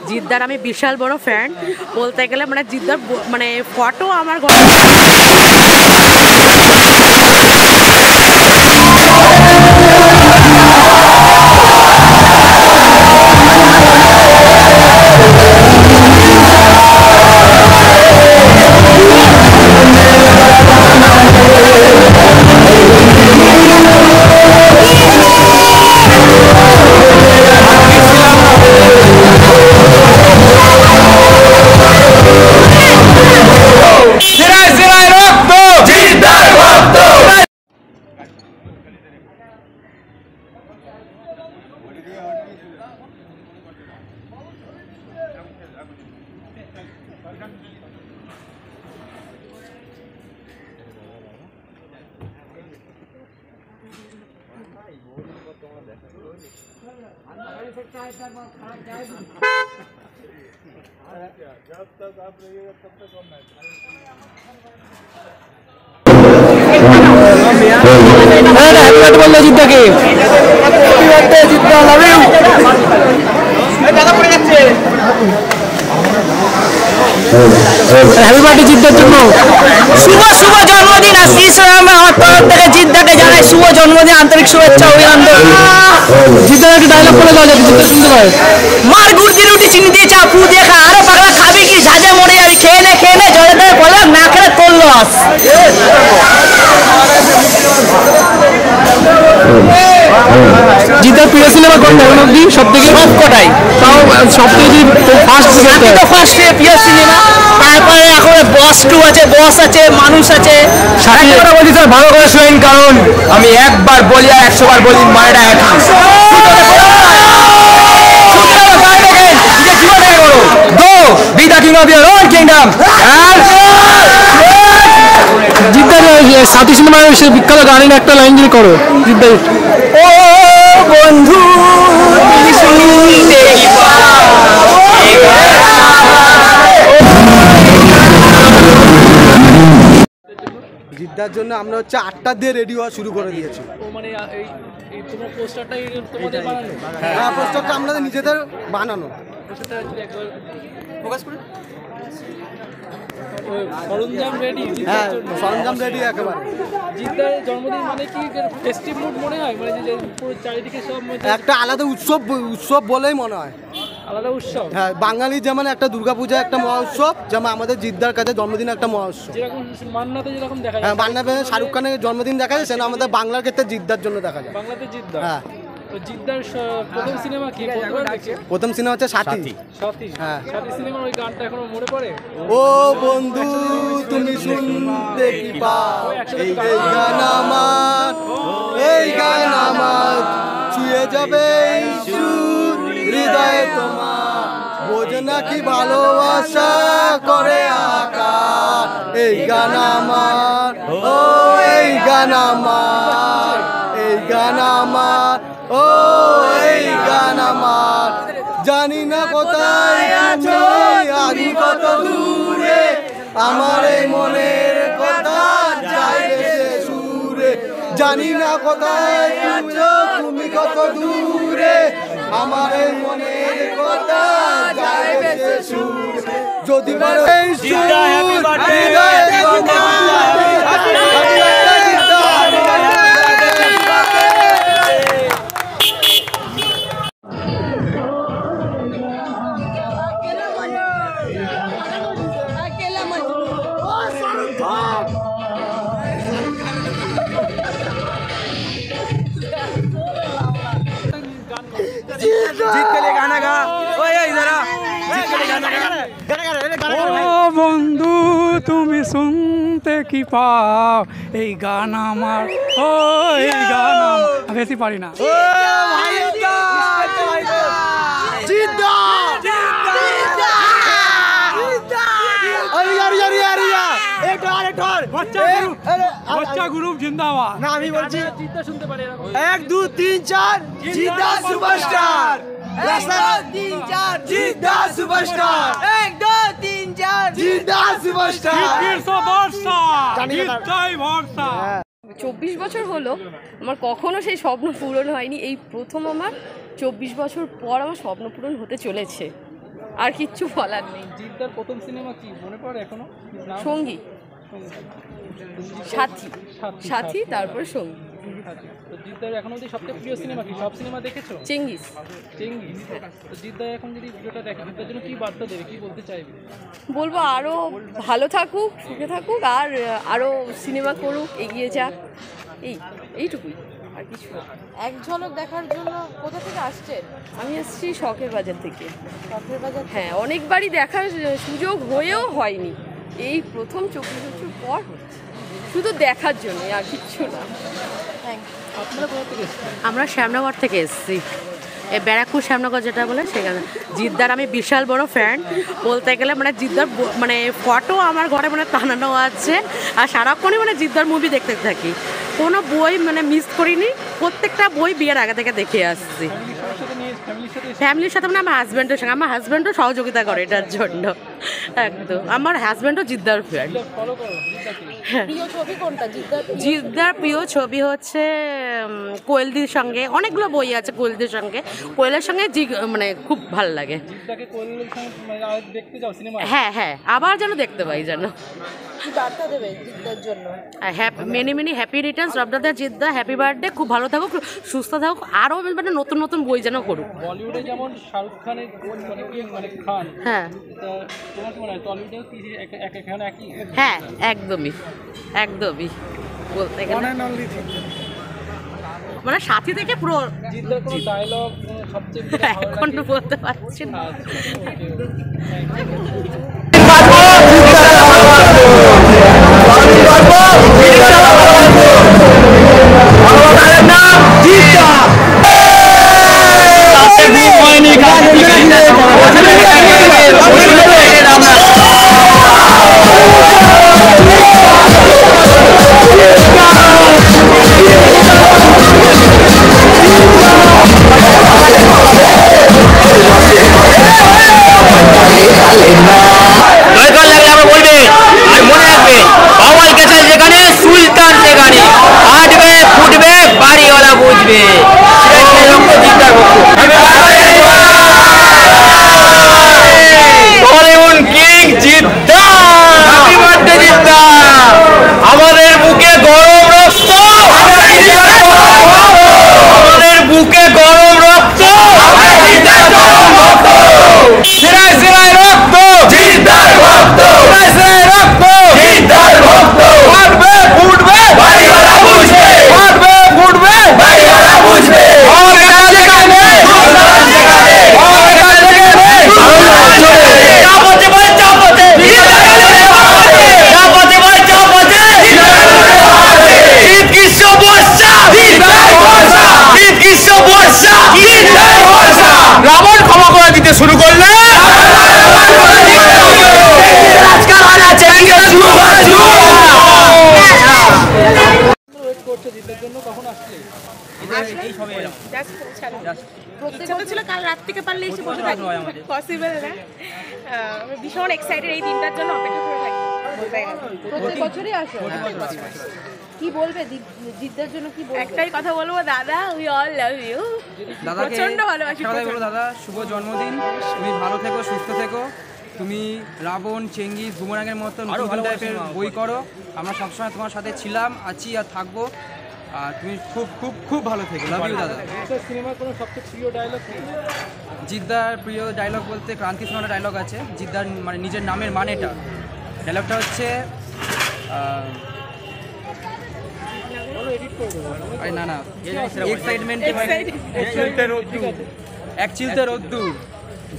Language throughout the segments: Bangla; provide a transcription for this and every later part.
জিদ্দার আমি বিশাল বড় ফ্যান বলতে গেলে, মানে জিদ্দার মানে ফটো আমার জিদ্দাকে হ্যাপি বার্থডে জিদ্দার জন্য। শুভ শুভ জন্মদিন আশিস আমার তরফ থেকে জিদ্দাকে জানাই শুভ জন্মদিন আন্তরিক শুভেচ্ছা অভিনন্দন। জিদ্দার একটা ডায়লগ বলে দাও যাতে জিদ্দা শুনতে পায়। মার গুড়দি রুটি চিনি দিয়ে চা ফু দিয়ে খা, আরে পাগলা খাবি কি ঝাঁঝে মরে যাবি, খেয়ে নে জলে দেয় বললাম না খেলে তোর লস। জিদ্দার প্রিয় সিনেমা কোনটা এখন অব্দি সব থেকে? সবকটাই, তাও সব থেকে ফার্স্ট প্রিয় সিনেমা। তারপরে এখন বস 2 আছে, বস আছে, মানুষ আছে। কথা বলছি স্যার ভালো করে শোনেন, কারণ আমি একবার বলি আর 100 বার বলি, মানেটা একই। জিদ্দার সাথী সিনেমার বিখ্যাত গানের একটা লাইন যদি করো জিদ্দার। ও বন্ধু জিদ্দার জন্য আমরা হচ্ছে 8টা দিয়ে রেডি হওয়া শুরু করে দিয়েছি। হ্যাঁ, পোস্টারটা আমাদের নিজেদের বানানো। সরঞ্জাম রেডি? হ্যাঁ, সরঞ্জাম রেডি একেবারে। জিদ্দার জন্মদিন মানে কি ফেস্টিভ মুড মনে হয়, মানে যে পুরো চারিদিকে সব একটা আলাদা উৎসব বলেই মনে হয়। আলাদা উৎসব? হ্যাঁ, বাঙালি যেমন একটা দুর্গাপূজা একটা মহোৎসব, যেমন আমাদের জিদ্দার কাছে জন্মদিন একটা মহোৎসব। যেরকম মান্নাতে যেরকম দেখা যায়, হ্যাঁ মান্নাতে শাহরুখ খানের জন্মদিন দেখা যায়, সেটা আমাদের বাংলার ক্ষেত্রে জিদ্দার জন্য দেখা যায়। বাংলাতে জিদ্দা? হ্যাঁ। জিদ্দার প্রথম সিনেমা কি? প্রথম সিনেমা হচ্ছে সাথী। হ্যাঁ, সাথী সিনেমার ওই গানটা এখনো মনে পড়ে? ও বন্ধু তুমি শুনতে কি পাও, এই গান আমার, এই গান আমার ছুঁয়ে যাবে হৃদয়ে তোমার, বোঝ না কি ভালোবাসা করে আকার, এই গান আমার, ও এই গান আমার, এই গান আমার, ও এই গান আমার, জানি না কোথায় আছো আমি কত দূরে, আমার এই মনের কথা যায় ভেসে সুরে, জানি না কোথায় আছো তুমি কত দূরে, আমার এই মনের কথা যায় ভেসে সুরে, যদি পারো এই সুর जीत के लिए गाना गा, ओए इधर आ, जीत के लिए गाना गा। ও বন্ধু তুমি শুনতে কি পাও, এই গান আমার, ও এই গান আমার, বেশি পারি না। ও ভাই জিদ্দা জিদ্দা জিদ্দা আরে यार यार यार एक और बच्चा ग्रुप जिंदाबाद ना, আমি বলছি জিদ্দা শুনতে পারে এরকম 1 2 3 4 জিদ্দা সুপারস্টার, 1 2 3 4 জিদ্দা সুপারস্টার, 1 2 3 4 জিদ্দা সুপারস্টার, জিদ্দা ভরসা, জিদ্দাই ভরসা। 24 বছর হলো আমার কখনো সেই স্বপ্ন পূরণ হয়নি, এই প্রথম আমার 24 বছর পর আমার স্বপ্ন পূরণ হতে চলেছে। আর কিচ্ছু বলার নেই। জিদ্দার প্রথম সিনেমা কি মনে পড়ে এখনো? সঙ্গী, সাথী, সাথী তারপর সঙ্গী। তো জিদ্দার এখন অবধি সবচেয়ে প্রিয় সিনেমা কি? সব সিনেমা দেখেছো? চেঙ্গিস। চেঙ্গিস। তো জিদ্দার এখন যদি ভিডিওটা দেখে জিদ্দার জন্য কি বার্তা দেবে, কি বলতে চাইবে? বলবো আরও ভালো থাকুক, সুখে থাকুক, আর আরও সিনেমা করুক, এগিয়ে যাক, এইটুকুই, আর কিছু না। এক ঝলক দেখার জন্য কোথা থেকে আসছেন? আমি এসেছি শখের বাজার থেকে। শখের বাজার। হ্যাঁ, অনেকবারই দেখার সুযোগ হয়েও হয়নি, এই প্রথম 24 বছর পর হচ্ছে, শুধু দেখার জন্য, আর কিচ্ছু না। আপনারা কোথা থেকে এসেছেন? আমরা শ্যামনগর থেকে এসেছি, এই ব্যারাকপুর শ্যামনগর যেটা বলে সেখানে। জিদ্দার আমি বিশাল বড় ফ্যান বলতে গেলে, মানে জিদ্দার মানে ফটো আমার ঘরে মানে টানানো আছে, আর সারাক্ষণই মানে জিদ্দার মুভি দেখতে থাকি, কোনো বই মানে মিস করিনি, প্রত্যেকটা বই বিয়ের আগে থেকে দেখে আসছি। ফ্যামিলির সাথে মানে আমার হাজব্যান্ডের সঙ্গে, আমার হাজব্যান্ডও সহযোগিতা করে এটার জন্য, একদম আমার হাজব্যান্ডও জিদ্দার ফ্যান। প্রিয় ছবি কোনটা জিদ্দার? জিদ্দার প্রিয় ছবি হচ্ছে কোয়েলদির সঙ্গে, অনেকগুলো বই আছে কোয়েলদির সঙ্গে, কোয়েলের সঙ্গে মানে খুব ভালো লাগে। হ্যাঁ হ্যাঁ, আবার যেন দেখতে পাই যেন। কি বার্তা দেবে জিদ্দার জন্য? Many many happy Returns of the Jeddah, happy birthday, খুব ভালো থাকুক, সুস্থ থাকুক, আরও মানে নতুন নতুন বই যেন করুক। বলিউডে যেমন শাহরুখ খানের মানে খান, হ্যাঁ তোমার কি মনে হয় টলিউডেও কি একই? হ্যাঁ একদমই একদমই, বলতে গেলে মানে সাথী থেকে পুরো। জিদ্দার কোনো ডায়লগ সবচেয়ে এখন তো বলতে পারছি না। শুরু করলে ছিল কাল রাত থেকে পারলে এসে বসে থাকি, পসিবল না। ভীষণ এক্সাইটেড এই দিনটার জন্য, অপেক্ষা করে থাকি। প্রত্যেক বছরই আসো? কি বলবে জিদ্দার জন্য? কি বলবে? একটাই কথা বলবো, দাদা উই অল লাভ ইউ। প্রচন্ড ভালোবাসি। দাদা শুভ জন্মদিন, তুমি ভালো থেকো, সুস্থ থেকো, তুমি রাবণ, চেঙ্গিস, বুমেরাঙের মতো নতুন টাইপের বই করো, আমরা সবসময় তোমার সাথে ছিলাম, আছি আর থাকবো, আর তুমি খুব খুব খুব ভালো থেকো। লাভ ইউ দাদা। সিনেমার কোনো সবচেয়ে প্রিয় ডায়লগ কি? জিদ্দার প্রিয় ডায়লগ বলতে ক্রান্তি সোনার ডায়লগ আছে, জিদ্দার মানে নিজের নামের মানেটা, ডায়লগটা হচ্ছে আরে না এক্সাইটমেন্ট, এক চিলতে রোদ্দুর,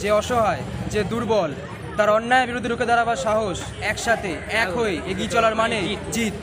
যে অসহায়, যে দুর্বল, তার অন্যায় বিরুদ্ধে রুখে দাঁড়াবার সাহস, একসাথে এক হয়ে এগিয়ে চলার মানে জিত।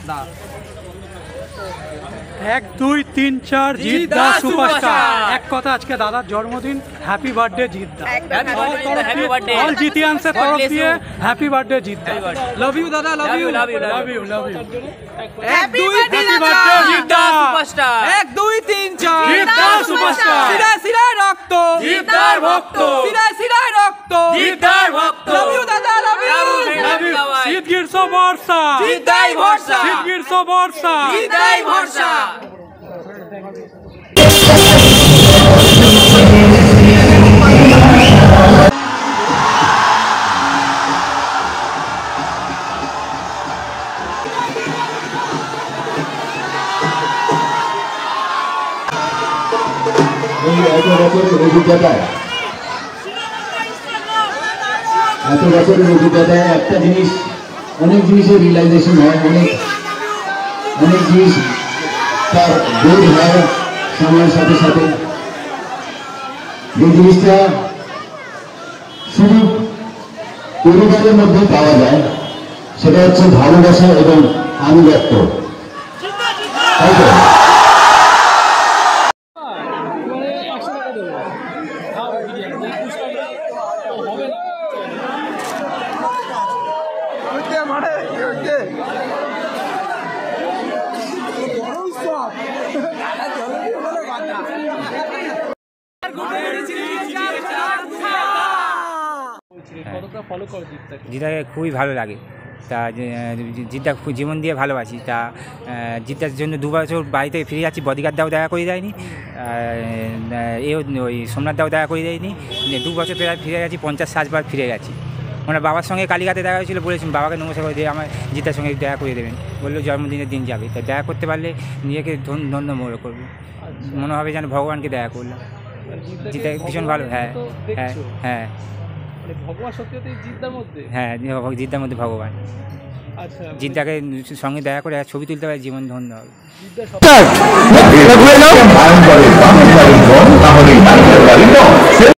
দা 1 2 3 4 জিদ্দা সুপারস্টার। এক কথা, আজকে দাদার জন্মদিন, হ্যাপি বার্থডে জিদ্দা। অল জিতিয়ানসের তরফ দিয়ে হ্যাপি বার্থডে জিদ্দা। লাভ ইউ দাদা, love you, love you, love you, love you. Happy birthday জিদ্দা সুপারস্টার। 1 2 3 4 জিদ্দা সুপারস্টার। সিরায় সিরায় রক্ত, জিদ্দার ভক্ত। সিরায় সিরায় রক্ত, জিদ্দার ভক্ত। লাভ ইউ দাদা, লাভ ইউ, লাভ ইউ। জিদ গিরসো বর্ষা, জিদ্দাই ভরসা, জিদ গিরসো বর্ষা, জিদ্দাই ভরসা। এই এত বছরের অভিজ্ঞতায় একটা জিনিস, অনেক জিনিসের রিয়েলাইজেশন হয়, অনেক জিনিস তার বোধ হয় সময়ের সাথে সাথে। যে জিনিসটা শুধু পরিবারের মধ্যে পাওয়া যায় সেটা হচ্ছে ভালোবাসা এবং আনুগত্য। জিদ্দাকে খুবই ভালো লাগে। তা জিদ্দা জীবন দিয়ে ভালোবাসি। তা জিদ্দার জন্য 2 বছর বাড়িতে ফিরে যাচ্ছি, বডিগার্ডটাও দেখা করে দেয়নি, এও ওই সোমনাথদাও দেখা করে দেয়নি। 2 বছর প্রায় ফিরে গেছি, 50-60 বার ফিরে গেছি। মানে বাবার সঙ্গে কালীঘাটে দেখা হয়েছিল, বলেছিলাম বাবাকে নমস্কার করে দিয়ে আমার জিদ্দার সঙ্গে দেখা করে দেবেন, বললো জন্মদিনের দিন যাবে। তা দেখা করতে পারলে নিজেকে ধন্য মনে করবো, মনে হবে যেন ভগবানকে দেখা করলাম। জিদ্দা ভীষণ ভালো। হ্যাঁ হ্যাঁ হ্যাঁ হ্যাঁ, জিদ্দার মধ্যে ভগবান। জিদ্দাকে সঙ্গে দেখা করে ছবি তুলতে পারে, জীবন ধন্য হবে।